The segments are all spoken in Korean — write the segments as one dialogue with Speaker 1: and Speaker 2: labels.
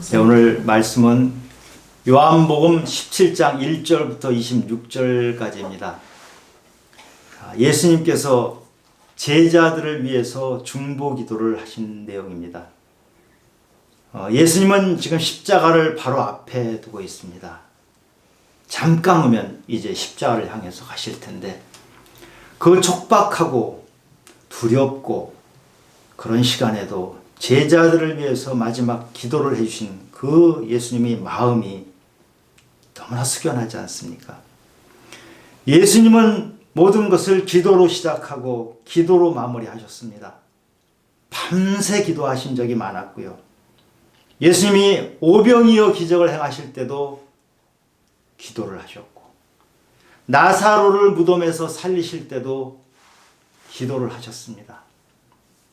Speaker 1: 네, 오늘 말씀은 요한복음 17장 1절부터 26절까지입니다. 예수님께서 제자들을 위해서 중보 기도를 하신 내용입니다. 예수님은 지금 십자가를 바로 앞에 두고 있습니다. 잠깐 후면 이제 십자가를 향해서 가실 텐데 그 촉박하고 두렵고 그런 시간에도 제자들을 위해서 마지막 기도를 해주신 그 예수님의 마음이 너무나 숙연하지 않습니까? 예수님은 모든 것을 기도로 시작하고 기도로 마무리하셨습니다. 밤새 기도하신 적이 많았고요. 예수님이 오병이어 기적을 행하실 때도 기도를 하셨고, 나사로를 무덤에서 살리실 때도 기도를 하셨습니다.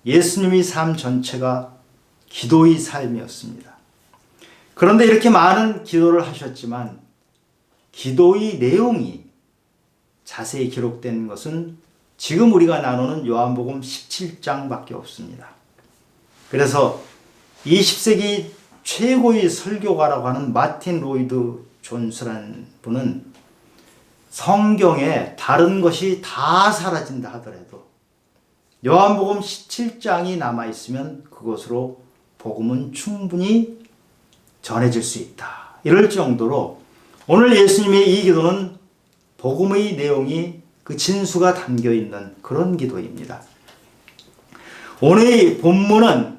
Speaker 1: 예수님의 삶 전체가 기도의 삶이었습니다. 그런데 이렇게 많은 기도를 하셨지만 기도의 내용이 자세히 기록된 것은 지금 우리가 나누는 요한복음 17장밖에 없습니다. 그래서 20세기 최고의 설교가라고 하는 마틴 로이드 존스라는 분은 성경에 다른 것이 다 사라진다 하더라도 요한복음 17장이 남아있으면 그것으로 복음은 충분히 전해질 수 있다. 이럴 정도로 오늘 예수님의 이 기도는 복음의 내용이 그 진수가 담겨있는 그런 기도입니다. 오늘의 본문은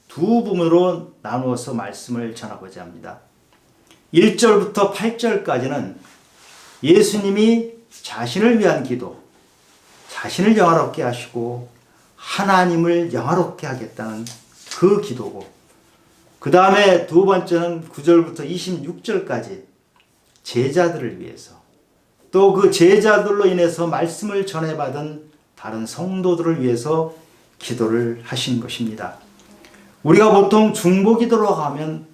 Speaker 1: 두 부분으로 나누어서 말씀을 전하고자 합니다. 1절부터 8절까지는 예수님이 자신을 위한 기도, 자신을 영화롭게 하시고 하나님을 영화롭게 하겠다는 그 기도고, 그 다음에 두 번째는 9절부터 26절까지 제자들을 위해서, 또 그 제자들로 인해서 말씀을 전해받은 다른 성도들을 위해서 기도를 하신 것입니다. 우리가 보통 중보기도로 하면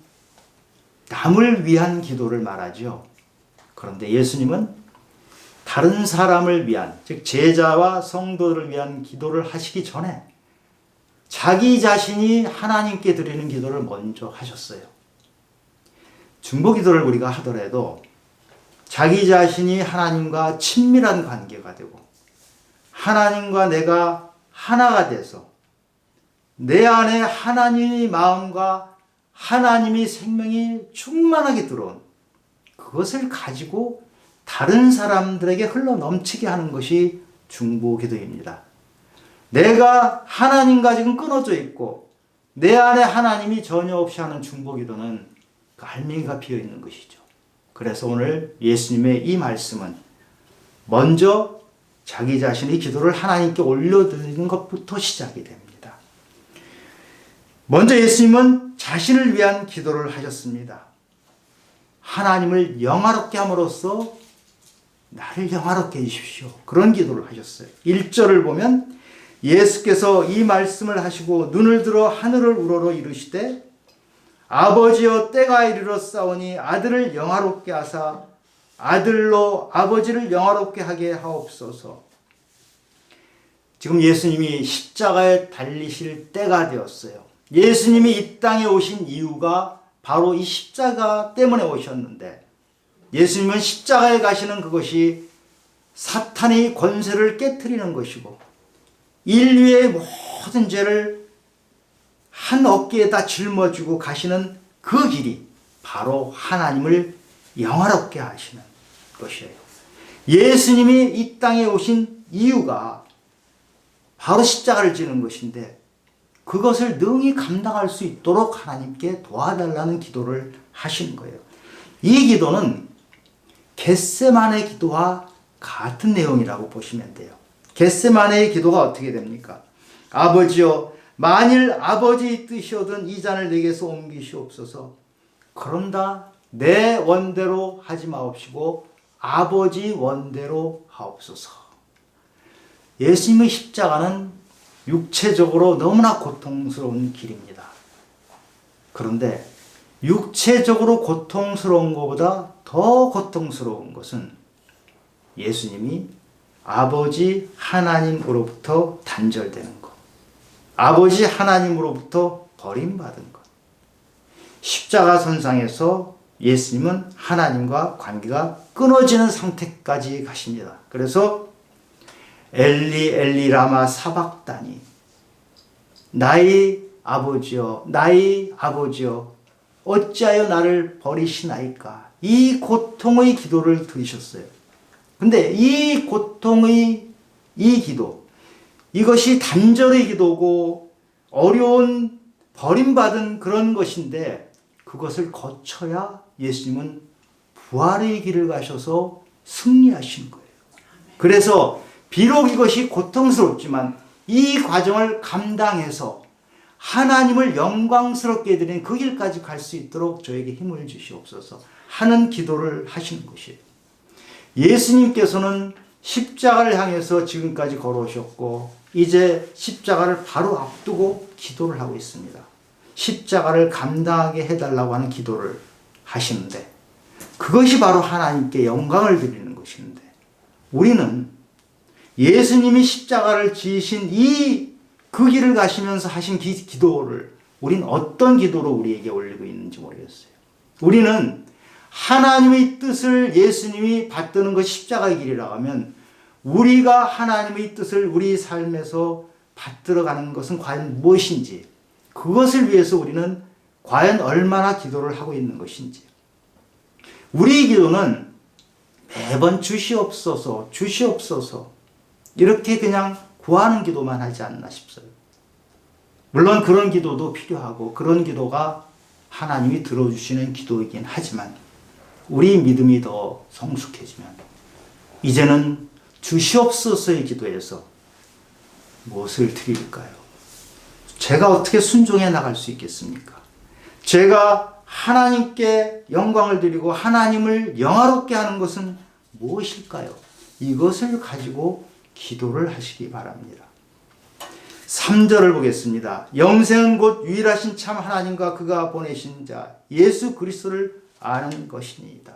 Speaker 1: 남을 위한 기도를 말하죠. 그런데 예수님은 다른 사람을 위한, 즉 제자와 성도들을 위한 기도를 하시기 전에 자기 자신이 하나님께 드리는 기도를 먼저 하셨어요. 중보기도를 우리가 하더라도 자기 자신이 하나님과 친밀한 관계가 되고 하나님과 내가 하나가 돼서 내 안에 하나님의 마음과 하나님의 생명이 충만하게 들어온 그것을 가지고 다른 사람들에게 흘러 넘치게 하는 것이 중보기도입니다. 내가 하나님과 지금 끊어져 있고 내 안에 하나님이 전혀 없이 하는 중보기도는 그 알맹이가 비어 있는 것이죠. 그래서 오늘 예수님의 이 말씀은 먼저 자기 자신의 기도를 하나님께 올려드리는 것부터 시작이 됩니다. 먼저 예수님은 자신을 위한 기도를 하셨습니다. 하나님을 영화롭게 함으로써 나를 영화롭게 해주십시오. 그런 기도를 하셨어요. 1절을 보면 예수께서 이 말씀을 하시고 눈을 들어 하늘을 우러러 이르시되 아버지여 때가 이르렀사오니 아들을 영화롭게 하사 아들로 아버지를 영화롭게 하게 하옵소서. 지금 예수님이 십자가에 달리실 때가 되었어요. 예수님이 이 땅에 오신 이유가 바로 이 십자가 때문에 오셨는데, 예수님은 십자가에 가시는 그것이 사탄의 권세를 깨트리는 것이고 인류의 모든 죄를 한 어깨에다 짊어지고 가시는 그 길이 바로 하나님을 영화롭게 하시는 것이에요. 예수님이 이 땅에 오신 이유가 바로 십자가를 지는 것인데 그것을 능히 감당할 수 있도록 하나님께 도와달라는 기도를 하신 거예요. 이 기도는 겟세마네 기도와 같은 내용이라고 보시면 돼요. 겟세마네의 기도가 어떻게 됩니까? 아버지여 만일 아버지의 뜻이오든 이 잔을 내게서 옮기시옵소서. 그런다 내 원대로 하지 마옵시고 아버지 원대로 하옵소서. 예수님의 십자가는 육체적으로 너무나 고통스러운 길입니다. 그런데 육체적으로 고통스러운 것보다 더 고통스러운 것은 예수님이 아버지 하나님으로부터 단절되는 것, 아버지 하나님으로부터 버림받은 것. 십자가 선상에서 예수님은 하나님과 관계가 끊어지는 상태까지 가십니다. 그래서 엘리 엘리 라마 사박다니, 나의 아버지여 나의 아버지여 어찌하여 나를 버리시나이까, 이 고통의 기도를 들으셨어요. 근데 이 고통의 이 기도, 이것이 단절의 기도고 어려운 버림받은 그런 것인데, 그것을 거쳐야 예수님은 부활의 길을 가셔서 승리하신 거예요. 그래서 비록 이것이 고통스럽지만 이 과정을 감당해서 하나님을 영광스럽게 드리는 그 길까지 갈 수 있도록 저에게 힘을 주시옵소서 하는 기도를 하시는 것이에요. 예수님께서는 십자가를 향해서 지금까지 걸어오셨고 이제 십자가를 바로 앞두고 기도를 하고 있습니다. 십자가를 감당하게 해달라고 하는 기도를 하시는데, 그것이 바로 하나님께 영광을 드리는 것인데, 우리는 예수님이 십자가를 지으신 그 길을 가시면서 하신 기도를 우리는 어떤 기도로 우리에게 올리고 있는지 모르겠어요. 우리는 하나님의 뜻을 예수님이 받드는 것이 십자가의 길이라고 하면, 우리가 하나님의 뜻을 우리 삶에서 받들어가는 것은 과연 무엇인지, 그것을 위해서 우리는 과연 얼마나 기도를 하고 있는 것인지. 우리의 기도는 매번 주시옵소서 주시옵소서 이렇게 그냥 구하는 기도만 하지 않나 싶어요. 물론 그런 기도도 필요하고 그런 기도가 하나님이 들어주시는 기도이긴 하지만, 우리 믿음이 더 성숙해지면 이제는 주시옵소서의 기도에서 무엇을 드릴까요? 제가 어떻게 순종해 나갈 수 있겠습니까? 제가 하나님께 영광을 드리고 하나님을 영화롭게 하는 것은 무엇일까요? 이것을 가지고 기도를 하시기 바랍니다. 3절을 보겠습니다. 영생은 곧 유일하신 참 하나님과 그가 보내신 자 예수 그리스도를 아는 것이니이다.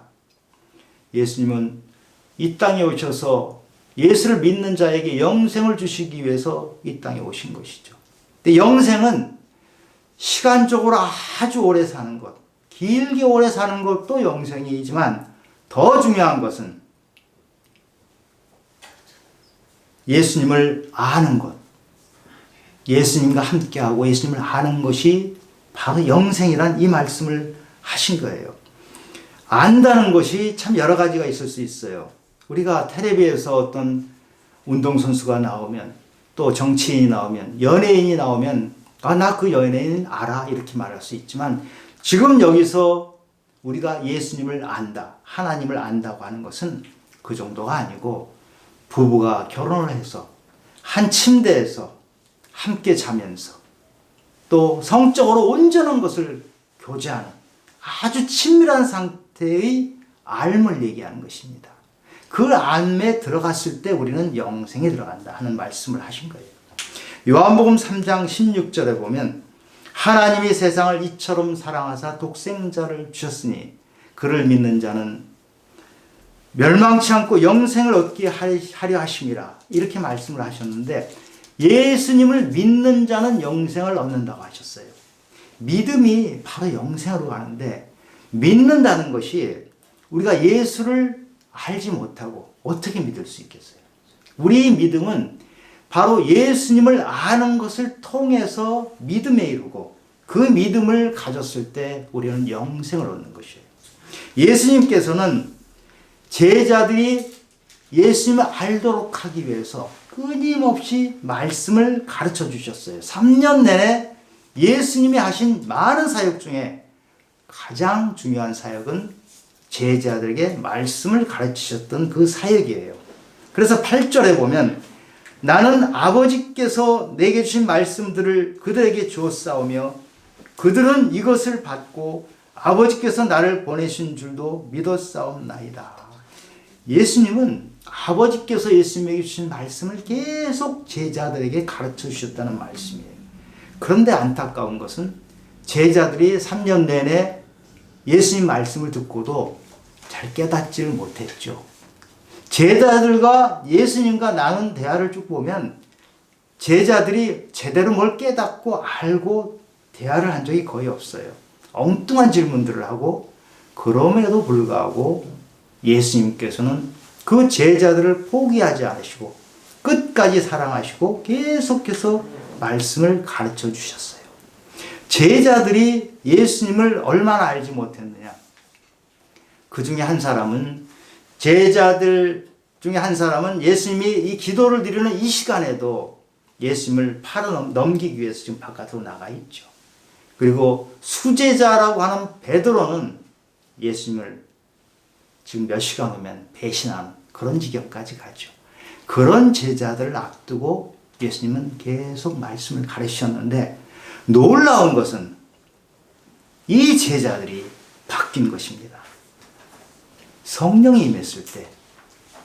Speaker 1: 예수님은 이 땅에 오셔서 예수를 믿는 자에게 영생을 주시기 위해서 이 땅에 오신 것이죠. 근데 영생은 시간적으로 아주 오래 사는 것, 길게 오래 사는 것도 영생이지만, 더 중요한 것은 예수님을 아는 것, 예수님과 함께하고 예수님을 아는 것이 바로 영생이란 이 말씀을 하신 거예요. 안다는 것이 참 여러 가지가 있을 수 있어요. 우리가 텔레비에서 어떤 운동선수가 나오면, 또 정치인이 나오면, 연예인이 나오면 나 그 연예인 알아 이렇게 말할 수 있지만, 지금 여기서 우리가 예수님을 안다, 하나님을 안다고 하는 것은 그 정도가 아니고, 부부가 결혼을 해서 한 침대에서 함께 자면서 또 성적으로 온전한 것을 교제하는 아주 친밀한 상태의 알을 얘기하는 것입니다. 그 안에 들어갔을 때 우리는 영생에 들어간다 하는 말씀을 하신 거예요. 요한복음 3장 16절에 보면, 하나님이 세상을 이처럼 사랑하사 독생자를 주셨으니 그를 믿는 자는 멸망치 않고 영생을 얻게 하려 하심이라, 이렇게 말씀을 하셨는데, 예수님을 믿는 자는 영생을 얻는다고 하셨어요. 믿음이 바로 영생으로 가는데, 믿는다는 것이 우리가 예수를 알지 못하고 어떻게 믿을 수 있겠어요? 우리의 믿음은 바로 예수님을 아는 것을 통해서 믿음에 이르고, 그 믿음을 가졌을 때 우리는 영생을 얻는 것이에요. 예수님께서는 제자들이 예수님을 알도록 하기 위해서 끊임없이 말씀을 가르쳐 주셨어요. 3년 내내 예수님이 하신 많은 사역 중에 가장 중요한 사역은 제자들에게 말씀을 가르치셨던 그 사역이에요. 그래서 8절에 보면, 나는 아버지께서 내게 주신 말씀들을 그들에게 주었사오며 그들은 이것을 받고 아버지께서 나를 보내신 줄도 믿었사옵나이다. 예수님은 아버지께서 예수님에게 주신 말씀을 계속 제자들에게 가르쳐 주셨다는 말씀이에요. 그런데 안타까운 것은 제자들이 3년 내내 예수님 말씀을 듣고도 잘 깨닫지를 못했죠. 제자들과 예수님과 나눈 대화를 쭉 보면 제자들이 제대로 뭘 깨닫고 알고 대화를 한 적이 거의 없어요. 엉뚱한 질문들을 하고, 그럼에도 불구하고 예수님께서는 그 제자들을 포기하지 않으시고 끝까지 사랑하시고 계속해서 말씀을 가르쳐 주셨어요. 제자들이 예수님을 얼마나 알지 못했느냐. 그 중에 한 사람은, 제자들 중에 한 사람은 예수님이 이 기도를 드리는 이 시간에도 예수님을 팔아 넘기기 위해서 지금 바깥으로 나가 있죠. 그리고 수제자라고 하는 베드로는 예수님을 지금 몇 시간 후면 배신하는 그런 지경까지 가죠. 그런 제자들을 앞두고 예수님은 계속 말씀을 가르치셨는데, 놀라운 것은 이 제자들이 바뀐 것입니다. 성령이 임했을 때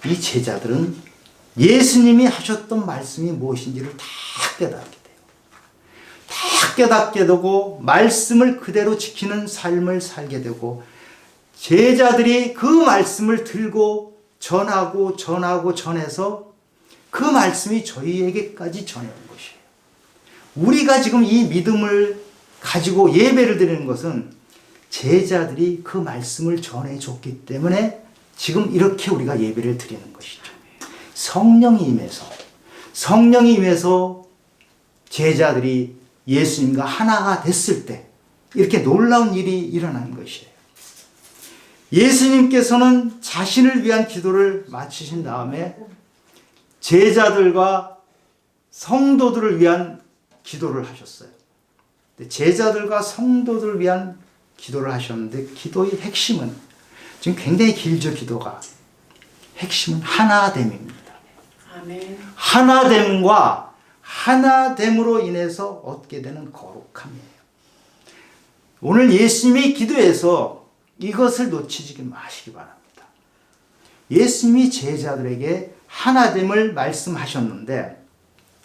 Speaker 1: 이 제자들은 예수님이 하셨던 말씀이 무엇인지를 다 깨닫게 돼요. 다 깨닫게 되고 말씀을 그대로 지키는 삶을 살게 되고, 제자들이 그 말씀을 들고 전해서 그 말씀이 저희에게까지 전해온 것이에요. 우리가 지금 이 믿음을 가지고 예배를 드리는 것은 제자들이 그 말씀을 전해줬기 때문에 지금 이렇게 우리가 예배를 드리는 것이죠. 성령이 임해서 제자들이 예수님과 하나가 됐을 때 이렇게 놀라운 일이 일어난 것이에요. 예수님께서는 자신을 위한 기도를 마치신 다음에 제자들과 성도들을 위한 기도를 하셨어요. 제자들과 성도들을 위한 기도를 하셨는데, 기도의 핵심은, 지금 굉장히 길죠, 기도가. 핵심은 하나됨입니다. 아멘. 하나됨과 하나됨으로 인해서 얻게 되는 거룩함이에요. 오늘 예수님의 기도에서 이것을 놓치지 마시기 바랍니다. 예수님이 제자들에게 하나됨을 말씀하셨는데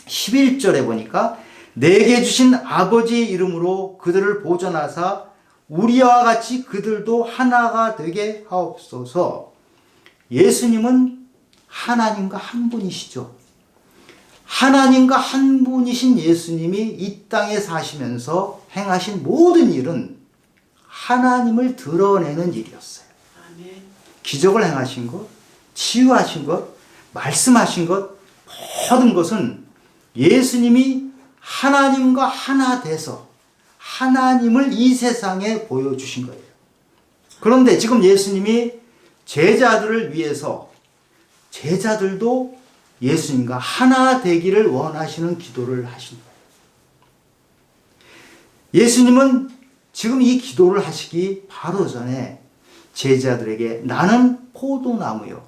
Speaker 1: 11절에 보니까 내게 주신 아버지 이름으로 그들을 보존하사 우리와 같이 그들도 하나가 되게 하옵소서. 예수님은 하나님과 한 분이시죠. 하나님과 한 분이신 예수님이 이 땅에 사시면서 행하신 모든 일은 하나님을 드러내는 일이었어요. 아멘. 기적을 행하신 것, 치유하신 것, 말씀하신 것, 모든 것은 예수님이 하나님과 하나 돼서 하나님을 이 세상에 보여주신 거예요. 그런데 지금 예수님이 제자들을 위해서 제자들도 예수님과 하나 되기를 원하시는 기도를 하신 거예요. 예수님은 지금 이 기도를 하시기 바로 전에 제자들에게 나는 포도나무요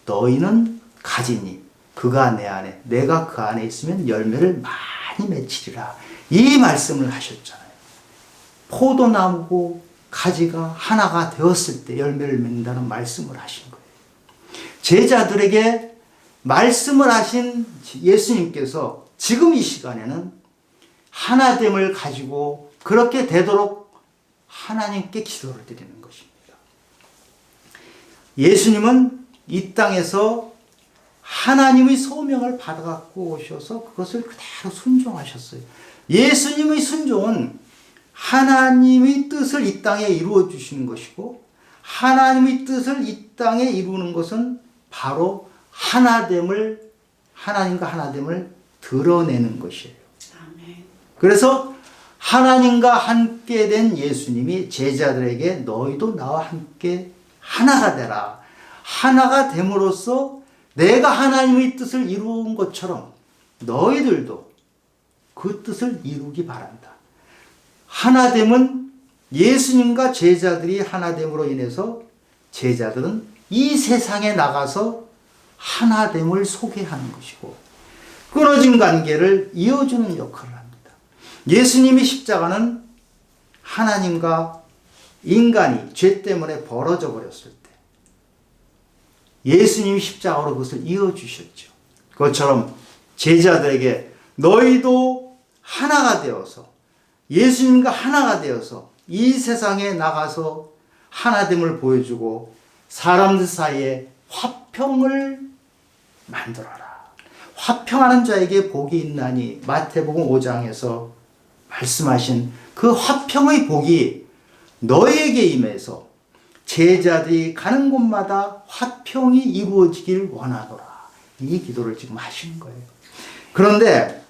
Speaker 1: 너희는 가지니 그가 내 안에 내가 그 안에 있으면 열매를 많이 맺히리라, 이 말씀을 하셨잖아요. 포도나무고 가지가 하나가 되었을 때 열매를 맺는다는 말씀을 하신 거예요. 제자들에게 말씀을 하신 예수님께서 지금 이 시간에는 하나됨을 가지고 그렇게 되도록 하나님께 기도를 드리는 것입니다. 예수님은 이 땅에서 하나님의 소명을 받아갖고 오셔서 그것을 그대로 순종하셨어요. 예수님의 순종은 하나님의 뜻을 이 땅에 이루어 주시는 것이고, 하나님의 뜻을 이 땅에 이루는 것은 바로 하나됨을, 하나님과 하나됨을 드러내는 것이에요. 그래서 하나님과 함께 된 예수님이 제자들에게 너희도 나와 함께 하나가 되라, 하나가 됨으로써 내가 하나님의 뜻을 이루은 것처럼 너희들도 그 뜻을 이루기 바란다. 하나됨은 예수님과 제자들이 하나됨으로 인해서 제자들은 이 세상에 나가서 하나됨을 소개하는 것이고, 끊어진 관계를 이어주는 역할을 합니다. 예수님이 십자가는 하나님과 인간이 죄 때문에 벌어져 버렸을 때 예수님이 십자가로 그것을 이어주셨죠. 그것처럼 제자들에게 너희도 하나가 되어서, 예수님과 하나가 되어서 이 세상에 나가서 하나됨을 보여주고 사람들 사이에 화평을 만들어라. 화평하는 자에게 복이 있나니, 마태복음 5장에서 말씀하신 그 화평의 복이 너에게 임해서 제자들이 가는 곳마다 화평이 이루어지길 원하노라. 이 기도를 지금 하시는 거예요. 그런데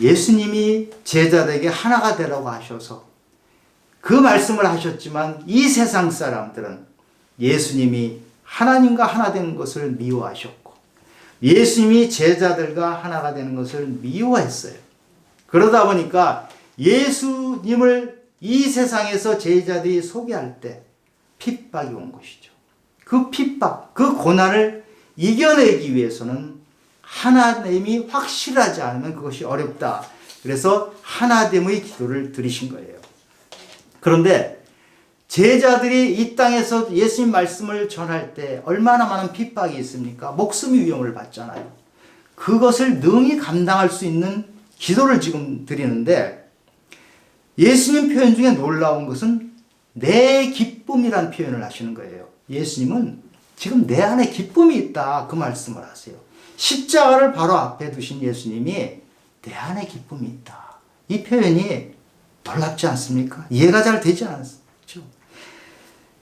Speaker 1: 예수님이 제자들에게 하나가 되라고 하셔서 그 말씀을 하셨지만 이 세상 사람들은 예수님이 하나님과 하나 된 것을 미워하셨고 예수님이 제자들과 하나가 되는 것을 미워했어요. 그러다 보니까 예수님을 이 세상에서 제자들이 소개할 때 핍박이 온 것이죠. 그 핍박, 그 고난을 이겨내기 위해서는 하나됨이 확실하지 않으면 그것이 어렵다. 그래서 하나됨의 기도를 드리신 거예요. 그런데 제자들이 이 땅에서 예수님 말씀을 전할 때 얼마나 많은 핍박이 있습니까? 목숨의 위험을 받잖아요. 그것을 능히 감당할 수 있는 기도를 지금 드리는데 예수님 표현 중에 놀라운 것은 내 기쁨이란 표현을 하시는 거예요. 예수님은 지금 내 안에 기쁨이 있다 그 말씀을 하세요. 십자가를 바로 앞에 두신 예수님이 내 안에 기쁨이 있다. 이 표현이 놀랍지 않습니까? 이해가 잘 되지 않았죠.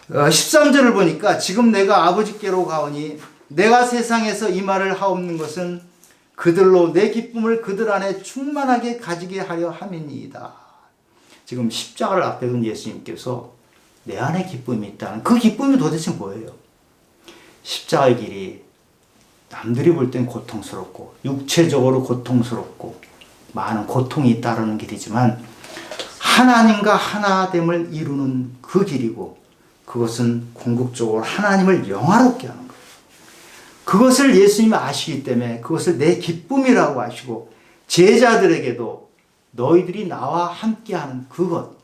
Speaker 1: 13절을 보니까 지금 내가 아버지께로 가오니 내가 세상에서 이 말을 하옵는 것은 그들로 내 기쁨을 그들 안에 충만하게 가지게 하려 함이니이다. 지금 십자가를 앞에 둔 예수님께서 내 안에 기쁨이 있다는 그 기쁨이 도대체 뭐예요? 십자가의 길이 남들이 볼 땐 고통스럽고 육체적으로 고통스럽고 많은 고통이 따르는 길이지만 하나님과 하나됨을 이루는 그 길이고 그것은 궁극적으로 하나님을 영화롭게 하는 거예요. 그것을 예수님이 아시기 때문에 그것을 내 기쁨이라고 하시고 제자들에게도 너희들이 나와 함께하는 그것,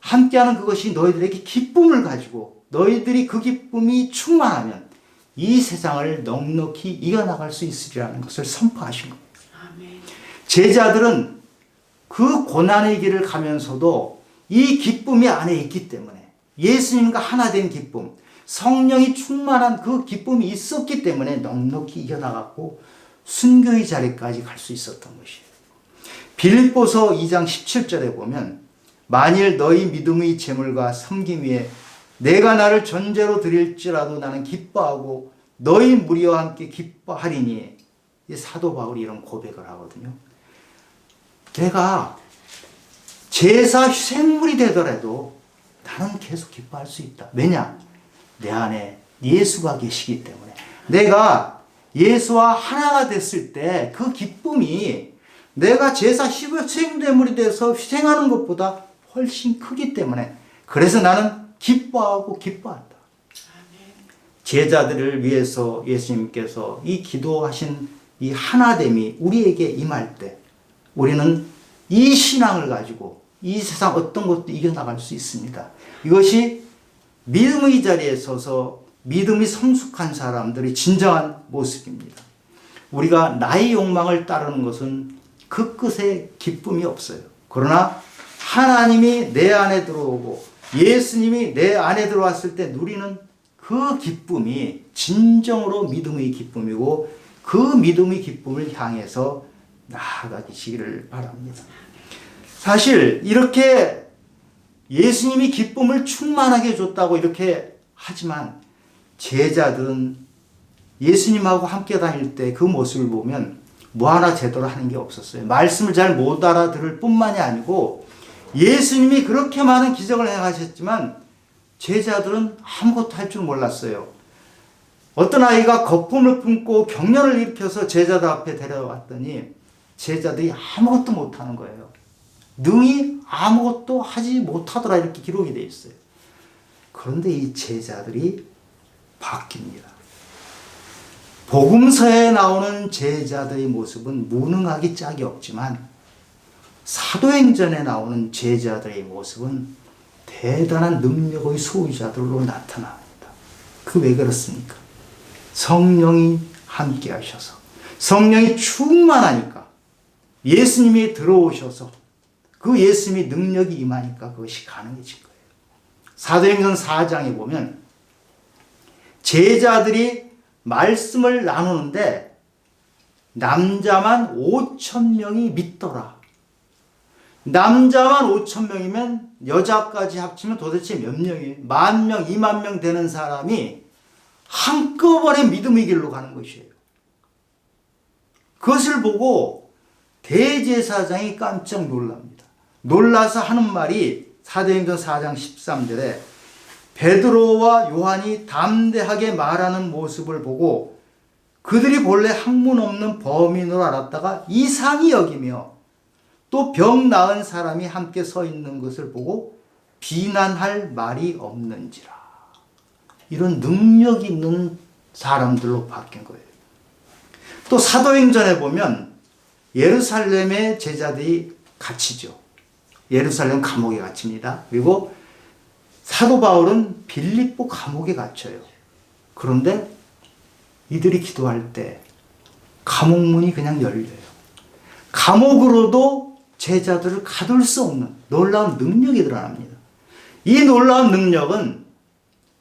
Speaker 1: 함께하는 그것이 너희들에게 기쁨을 가지고 너희들이 그 기쁨이 충만하면 이 세상을 넉넉히 이겨나갈 수 있으리라는 것을 선포하신 겁니다. 아멘. 제자들은 그 고난의 길을 가면서도 이 기쁨이 안에 있기 때문에 예수님과 하나 된 기쁨, 성령이 충만한 그 기쁨이 있었기 때문에 넉넉히 이겨나갔고 순교의 자리까지 갈 수 있었던 것이에요. 빌립보서 2장 17절에 보면 만일 너희 믿음의 제물과 섬김 위에 내가 나를 전제로 드릴지라도 나는 기뻐하고 너희 무리와 함께 기뻐하리니 사도 바울이 이런 고백을 하거든요. 내가 제사 희생물이 되더라도 나는 계속 기뻐할 수 있다. 왜냐? 내 안에 예수가 계시기 때문에 내가 예수와 하나가 됐을 때 그 기쁨이 내가 제사 희생제물이 돼서 희생하는 것보다 훨씬 크기 때문에 그래서 나는 기뻐하고 기뻐한다. 제자들을 위해서 예수님께서 이 기도하신 이 하나됨이 우리에게 임할 때 우리는 이 신앙을 가지고 이 세상 어떤 것도 이겨나갈 수 있습니다. 이것이 믿음의 자리에 서서 믿음이 성숙한 사람들의 진정한 모습입니다. 우리가 나의 욕망을 따르는 것은 그 끝에 기쁨이 없어요. 그러나 하나님이 내 안에 들어오고 예수님이 내 안에 들어왔을 때 누리는 그 기쁨이 진정으로 믿음의 기쁨이고 그 믿음의 기쁨을 향해서 나아가시기를 바랍니다. 사실 이렇게 예수님이 기쁨을 충만하게 줬다고 이렇게 하지만 제자들은 예수님하고 함께 다닐 때 그 모습을 보면 뭐 하나 제대로 하는 게 없었어요. 말씀을 잘 못 알아들을 뿐만이 아니고 예수님이 그렇게 많은 기적을 행하셨지만 제자들은 아무것도 할 줄 몰랐어요. 어떤 아이가 거품을 품고 경련을 일으켜서 제자들 앞에 데려왔더니 제자들이 아무것도 못하는 거예요. 능히 아무것도 하지 못하더라 이렇게 기록이 되어 있어요. 그런데 이 제자들이 바뀝니다. 복음서에 나오는 제자들의 모습은 무능하기 짝이 없지만 사도행전에 나오는 제자들의 모습은 대단한 능력의 소유자들로 나타납니다. 그 왜 그렇습니까? 성령이 함께 하셔서 성령이 충만하니까 예수님이 들어오셔서 그 예수님이 능력이 임하니까 그것이 가능해진 거예요. 사도행전 4장에 보면 제자들이 말씀을 나누는데 남자만 5,000명이 믿더라. 남자만 5,000명이면 여자까지 합치면 도대체 몇 명이에요? 10,000명, 20,000명 되는 사람이 한꺼번에 믿음의 길로 가는 것이에요. 그것을 보고 대제사장이 깜짝 놀랍니다. 놀라서 하는 말이 사도행전 4장 13절에 베드로와 요한이 담대하게 말하는 모습을 보고 그들이 본래 학문 없는 범인으로 알았다가 이상히 여기며 또 병 나은 사람이 함께 서 있는 것을 보고 비난할 말이 없는지라. 이런 능력 있는 사람들로 바뀐 거예요. 또 사도행전에 보면 예루살렘의 제자들이 갇히죠. 예루살렘 감옥에 갇힙니다. 그리고 사도 바울은 빌립보 감옥에 갇혀요. 그런데 이들이 기도할 때 감옥문이 그냥 열려요. 감옥으로도 제자들을 가둘 수 없는 놀라운 능력이 드러납니다. 이 놀라운 능력은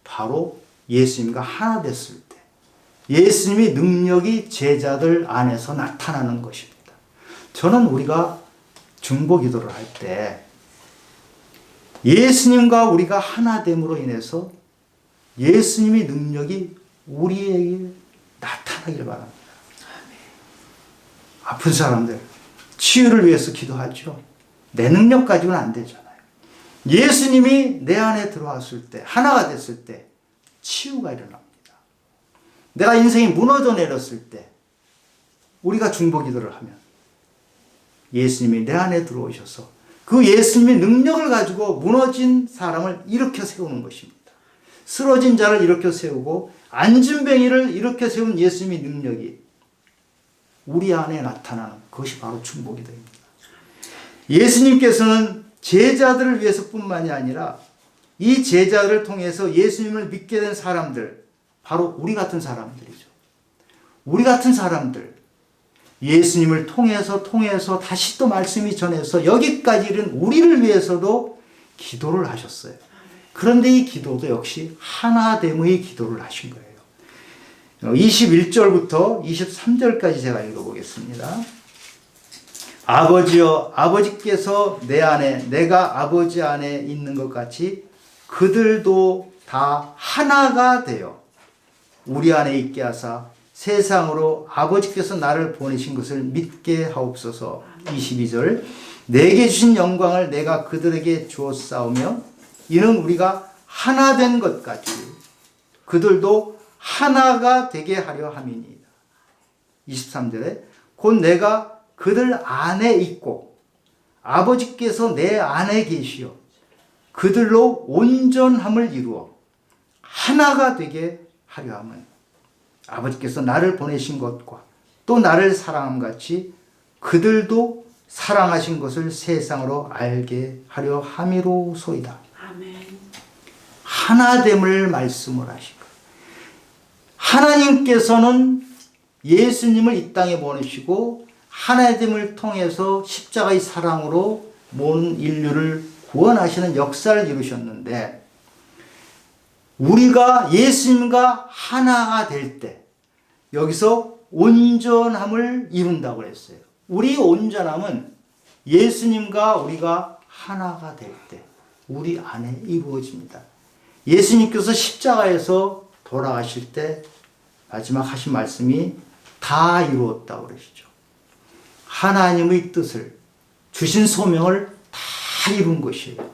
Speaker 1: 바로 예수님과 하나 됐을 때 예수님의 능력이 제자들 안에서 나타나는 것입니다. 저는 우리가 중보 기도를 할 때 예수님과 우리가 하나됨으로 인해서 예수님의 능력이 우리에게 나타나길 바랍니다. 아픈 사람들 치유를 위해서 기도하죠. 내 능력 가지고는 안 되잖아요. 예수님이 내 안에 들어왔을 때, 하나가 됐을 때 치유가 일어납니다. 내가 인생이 무너져 내렸을 때 우리가 중보 기도를 하면 예수님이 내 안에 들어오셔서 그 예수님의 능력을 가지고 무너진 사람을 일으켜 세우는 것입니다. 쓰러진 자를 일으켜 세우고 앉은 뱅이를 일으켜 세운 예수님의 능력이 우리 안에 나타나는 그것이 바로 중보 기도입니다. 예수님께서는 제자들을 위해서뿐만이 아니라 이 제자들을 통해서 예수님을 믿게 된 사람들, 바로 우리 같은 사람들이죠. 우리 같은 사람들, 예수님을 통해서 다시 또 말씀이 전해서 여기까지 이른 우리를 위해서도 기도를 하셨어요. 그런데 이 기도도 역시 하나됨의 기도를 하신 거예요. 21절부터 23절까지 제가 읽어보겠습니다. 아버지여, 아버지께서 내 안에, 내가 아버지 안에 있는 것 같이 그들도 다 하나가 되어 우리 안에 있게 하사 세상으로 아버지께서 나를 보내신 것을 믿게 하옵소서. 22절 내게 주신 영광을 내가 그들에게 주었사오며 이는 우리가 하나 된 것 같이 그들도 하나가 되게 하려 함이니이다. 23절에 곧 내가 그들 안에 있고 아버지께서 내 안에 계시어 그들로 온전함을 이루어 하나가 되게 하려 함은 아버지께서 나를 보내신 것과 또 나를 사랑함 같이 그들도 사랑하신 것을 세상으로 알게 하려 함이로소이다.
Speaker 2: 아멘.
Speaker 1: 하나됨을 말씀을 하신 거예요. 하나님께서는 예수님을 이 땅에 보내시고 하나됨을 통해서 십자가의 사랑으로 모든 인류를 구원하시는 역사를 이루셨는데 우리가 예수님과 하나가 될 때 여기서 온전함을 이룬다고 했어요. 우리 온전함은 예수님과 우리가 하나가 될 때 우리 안에 이루어집니다. 예수님께서 십자가에서 돌아가실 때 마지막 하신 말씀이 다 이루었다고 그러시죠. 하나님의 뜻을 주신 소명을 다 이룬 것이에요.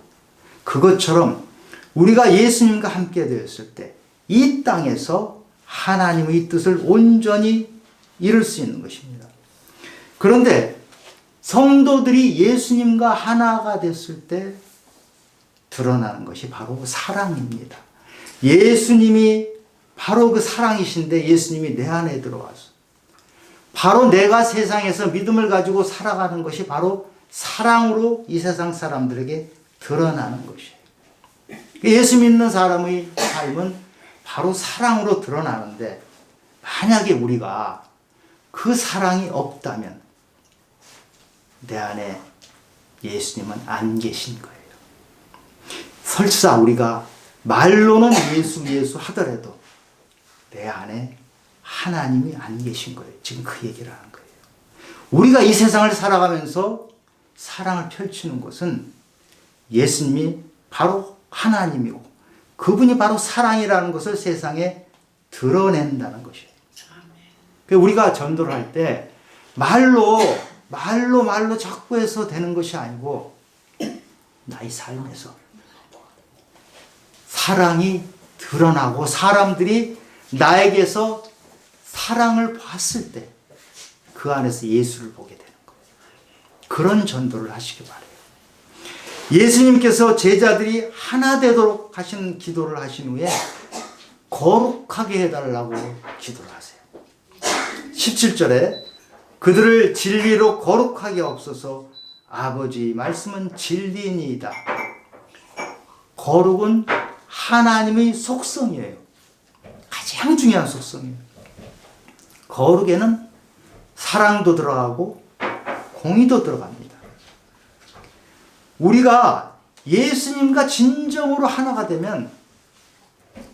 Speaker 1: 그것처럼 우리가 예수님과 함께 되었을 때 이 땅에서 하나님의 뜻을 온전히 이룰 수 있는 것입니다. 그런데 성도들이 예수님과 하나가 됐을 때 드러나는 것이 바로 사랑입니다. 예수님이 바로 그 사랑이신데 예수님이 내 안에 들어와서 바로 내가 세상에서 믿음을 가지고 살아가는 것이 바로 사랑으로 이 세상 사람들에게 드러나는 것이에요. 예수 믿는 사람의 삶은 바로 사랑으로 드러나는데 만약에 우리가 그 사랑이 없다면 내 안에 예수님은 안 계신 거예요. 설사 우리가 말로는 예수 하더라도 내 안에 하나님이 안 계신 거예요. 지금 그 얘기를 하는 거예요. 우리가 이 세상을 살아가면서 사랑을 펼치는 것은 예수님이 바로 하나님이고 그분이 바로 사랑이라는 것을 세상에 드러낸다는 것이에요. 우리가 전도를 할 때 말로 자꾸 해서 되는 것이 아니고 나의 삶에서 사랑이 드러나고 사람들이 나에게서 사랑을 봤을 때 그 안에서 예수를 보게 되는 거예요. 그런 전도를 하시기 바라요. 예수님께서 제자들이 하나 되도록 하시는 기도를 하신 후에 거룩하게 해달라고 기도를 하세요. 17절에 그들을 진리로 거룩하게 하옵소서. 아버지 말씀은 진리니이다. 거룩은 하나님의 속성이에요. 가장 중요한 속성이에요. 거룩에는 사랑도 들어가고 공의도 들어갑니다. 우리가 예수님과 진정으로 하나가 되면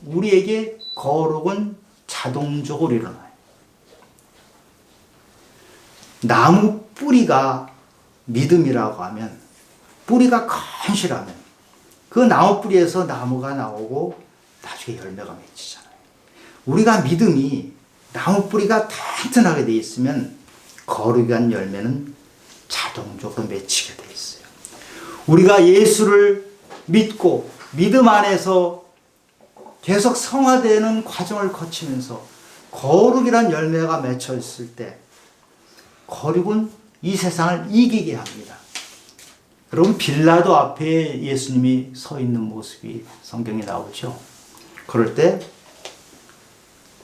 Speaker 1: 우리에게 거룩은 자동적으로 일어나요. 나무 뿌리가 믿음이라고 하면 뿌리가 건실하면 그 나무 뿌리에서 나무가 나오고 나중에 열매가 맺히잖아요. 우리가 믿음이 나무 뿌리가 튼튼하게 되어 있으면 거룩한 열매는 자동적으로 맺히게 되어 있어요. 우리가 예수를 믿고 믿음 안에서 계속 성화되는 과정을 거치면서 거룩이란 열매가 맺혀 있을 때 거룩은 이 세상을 이기게 합니다. 여러분 빌라도 앞에 예수님이 서 있는 모습이 성경에 나오죠. 그럴 때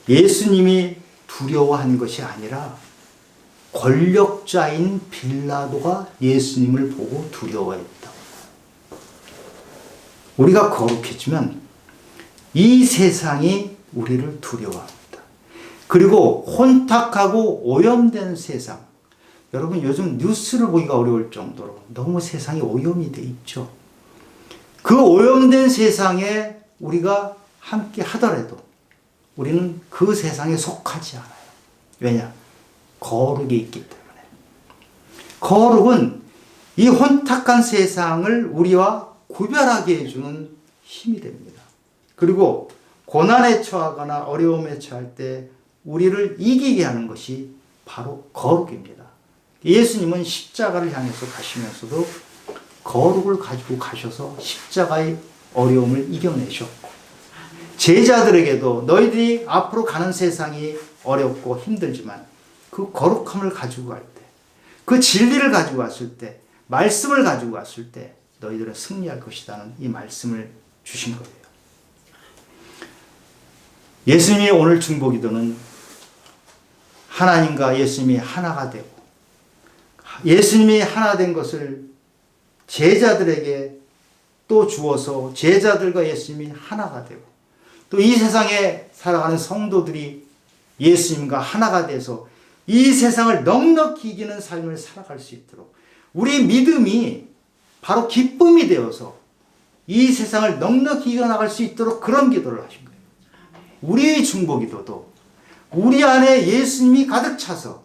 Speaker 1: 예수님이 두려워한 것이 아니라 권력자인 빌라도가 예수님을 보고 두려워했다. 우리가 거룩해지면 이 세상이 우리를 두려워합니다. 그리고 혼탁하고 오염된 세상. 여러분 요즘 뉴스를 보기가 어려울 정도로 너무 세상이 오염이 돼 있죠. 그 오염된 세상에 우리가 함께 하더라도 우리는 그 세상에 속하지 않아요. 왜냐? 거룩이 있기 때문에. 거룩은 이 혼탁한 세상을 우리와 구별하게 해주는 힘이 됩니다. 그리고 고난에 처하거나 어려움에 처할 때 우리를 이기게 하는 것이 바로 거룩입니다. 예수님은 십자가를 향해서 가시면서도 거룩을 가지고 가셔서 십자가의 어려움을 이겨내셨고 제자들에게도 너희들이 앞으로 가는 세상이 어렵고 힘들지만 그 거룩함을 가지고 갈 때, 그 진리를 가지고 왔을 때, 말씀을 가지고 왔을 때 너희들은 승리할 것이라는 이 말씀을 주신 거예요. 예수님이 오늘 중보기도는 하나님과 예수님이 하나가 되고 예수님이 하나 된 것을 제자들에게 또 주어서 제자들과 예수님이 하나가 되고 또 이 세상에 살아가는 성도들이 예수님과 하나가 돼서 이 세상을 넉넉히 이기는 삶을 살아갈 수 있도록 우리 믿음이 바로 기쁨이 되어서 이 세상을 넉넉히 이겨나갈 수 있도록 그런 기도를 하신 거예요. 우리의 중보기도도 우리 안에 예수님이 가득 차서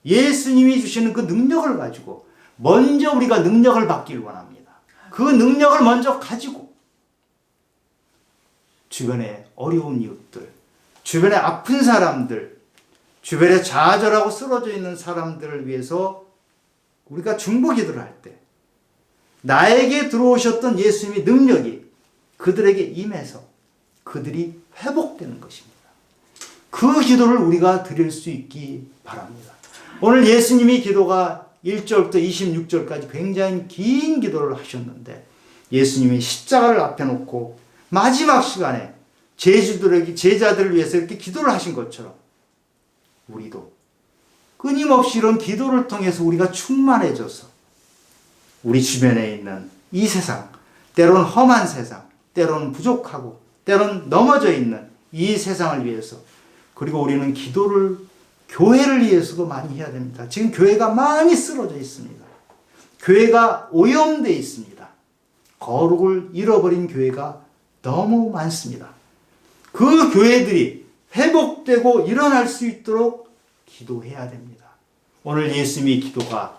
Speaker 1: 예수님이 주시는 그 능력을 가지고 먼저 우리가 능력을 받기를 원합니다. 그 능력을 먼저 가지고 주변에 어려운 이웃들, 주변에 아픈 사람들, 주변에 좌절하고 쓰러져 있는 사람들을 위해서 우리가 중보기도를 할 때 나에게 들어오셨던 예수님의 능력이 그들에게 임해서 그들이 회복되는 것입니다. 그 기도를 우리가 드릴 수 있기 바랍니다. 오늘 예수님이 기도가 1절부터 26절까지 굉장히 긴 기도를 하셨는데 예수님이 십자가를 앞에 놓고 마지막 시간에 제자들을 위해서 이렇게 기도를 하신 것처럼 우리도 끊임없이 이런 기도를 통해서 우리가 충만해져서 우리 주변에 있는 이 세상, 때로는 험한 세상, 때로는 부족하고 때로는 넘어져 있는 이 세상을 위해서 그리고 우리는 기도를 교회를 위해서도 많이 해야 됩니다. 지금 교회가 많이 쓰러져 있습니다. 교회가 오염되어 있습니다. 거룩을 잃어버린 교회가 너무 많습니다. 그 교회들이 회복되고 일어날 수 있도록 기도해야 됩니다. 오늘 예수님의 기도가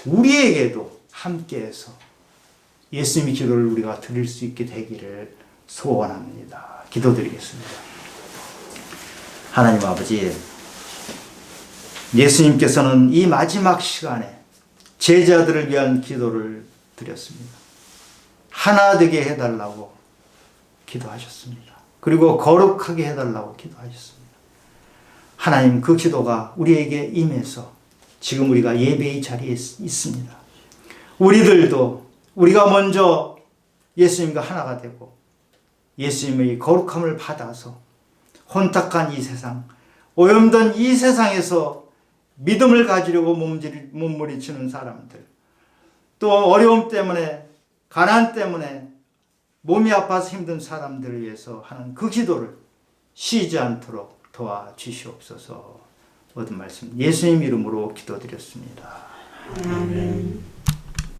Speaker 1: 우리에게도 함께해서 예수님의 기도를 우리가 드릴 수 있게 되기를 소원합니다. 기도드리겠습니다. 하나님 아버지, 예수님께서는 이 마지막 시간에 제자들을 위한 기도를 드렸습니다. 하나 되게 해달라고 기도하셨습니다. 그리고 거룩하게 해달라고 기도하셨습니다. 하나님, 그 기도가 우리에게 임해서 지금 우리가 예배의 자리에 있습니다. 우리들도 우리가 먼저 예수님과 하나가 되고 예수님의 거룩함을 받아서 혼탁한 이 세상, 오염된 이 세상에서 믿음을 가지려고 몸부림치는 사람들, 또 어려움 때문에, 가난 때문에 몸이 아파서 힘든 사람들을 위해서 하는 그 기도를 쉬지 않도록 도와주시옵소서. 모든 말씀 예수님 이름으로 기도드렸습니다.
Speaker 2: 아멘.